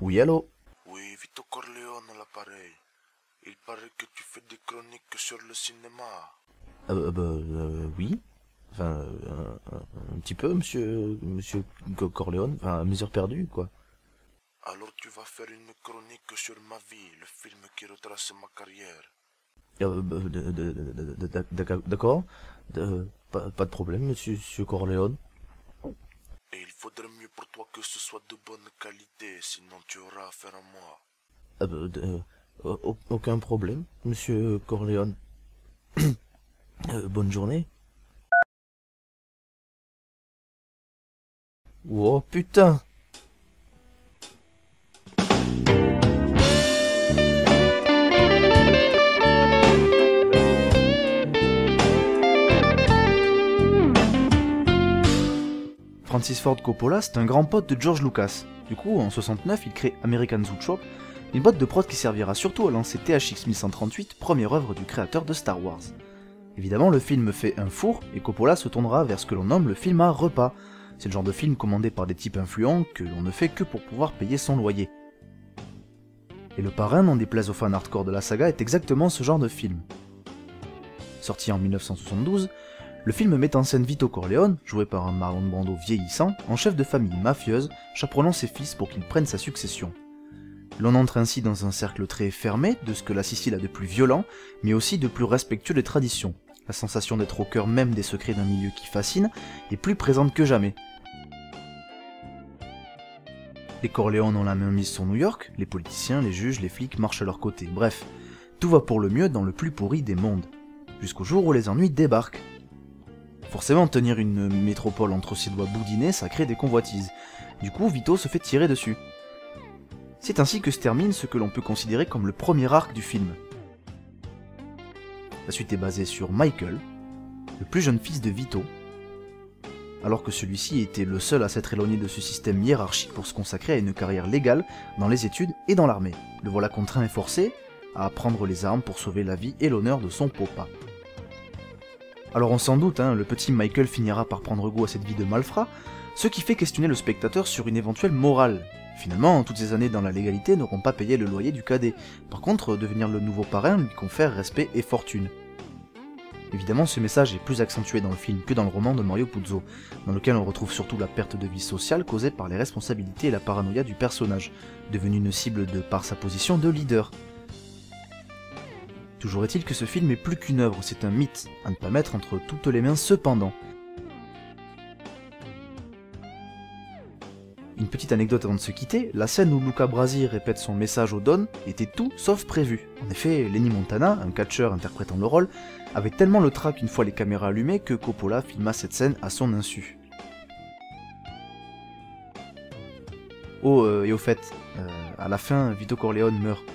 Oui, allô? Oui, Vito Corleone à l'appareil. Il paraît que tu fais des chroniques sur le cinéma. Oui. Enfin, un petit peu, monsieur Corleone. Enfin, à mesure perdue, quoi. Alors tu vas faire une chronique sur ma vie, le film qui retrace ma carrière. D'accord. Pas de problème, monsieur Corleone. Et il faudrait mieux pour toi que ce soit de bonne qualité, sinon tu auras affaire à moi. Aucun problème, monsieur Corleone. Bonne journée. Oh, putain! Francis Ford Coppola, c'est un grand pote de George Lucas. Du coup, en 69, il crée American Zoo Shop, une boîte de prod qui servira surtout à lancer THX 1138, première œuvre du créateur de Star Wars. Évidemment, le film fait un four, et Coppola se tournera vers ce que l'on nomme le film à repas. C'est le genre de film commandé par des types influents que l'on ne fait que pour pouvoir payer son loyer. Et Le Parrain, n'en déplaise aux fans hardcore de la saga, est exactement ce genre de film. Sorti en 1972, le film met en scène Vito Corleone, joué par un Marlon Brando vieillissant, en chef de famille mafieuse, chaperonnant ses fils pour qu'ils prennent sa succession. L'on entre ainsi dans un cercle très fermé de ce que la Sicile a de plus violent, mais aussi de plus respectueux des traditions. La sensation d'être au cœur même des secrets d'un milieu qui fascine est plus présente que jamais. Les Corleone ont la main mise sur New York, les politiciens, les juges, les flics marchent à leur côté, bref, tout va pour le mieux dans le plus pourri des mondes. Jusqu'au jour où les ennuis débarquent. Forcément, tenir une métropole entre ses doigts boudinés, ça crée des convoitises. Du coup, Vito se fait tirer dessus. C'est ainsi que se termine ce que l'on peut considérer comme le premier arc du film. La suite est basée sur Michael, le plus jeune fils de Vito, alors que celui-ci était le seul à s'être éloigné de ce système hiérarchique pour se consacrer à une carrière légale dans les études et dans l'armée. Le voilà contraint et forcé à prendre les armes pour sauver la vie et l'honneur de son papa. Alors on s'en doute, le petit Michael finira par prendre goût à cette vie de malfrat, ce qui fait questionner le spectateur sur une éventuelle morale. Finalement, toutes ces années dans la légalité n'auront pas payé le loyer du cadet. Par contre, devenir le nouveau parrain lui confère respect et fortune. Évidemment, ce message est plus accentué dans le film que dans le roman de Mario Puzo, dans lequel on retrouve surtout la perte de vie sociale causée par les responsabilités et la paranoïa du personnage, devenu une cible par sa position de leader. Toujours est-il que ce film est plus qu'une œuvre, c'est un mythe, à ne pas mettre entre toutes les mains cependant. Une petite anecdote avant de se quitter, la scène où Luca Brasi répète son message au Don était tout sauf prévu. En effet, Lenny Montana, un catcheur interprétant le rôle, avait tellement le trac une fois les caméras allumées que Coppola filma cette scène à son insu. Oh, et au fait, à la fin, Vito Corleone meurt.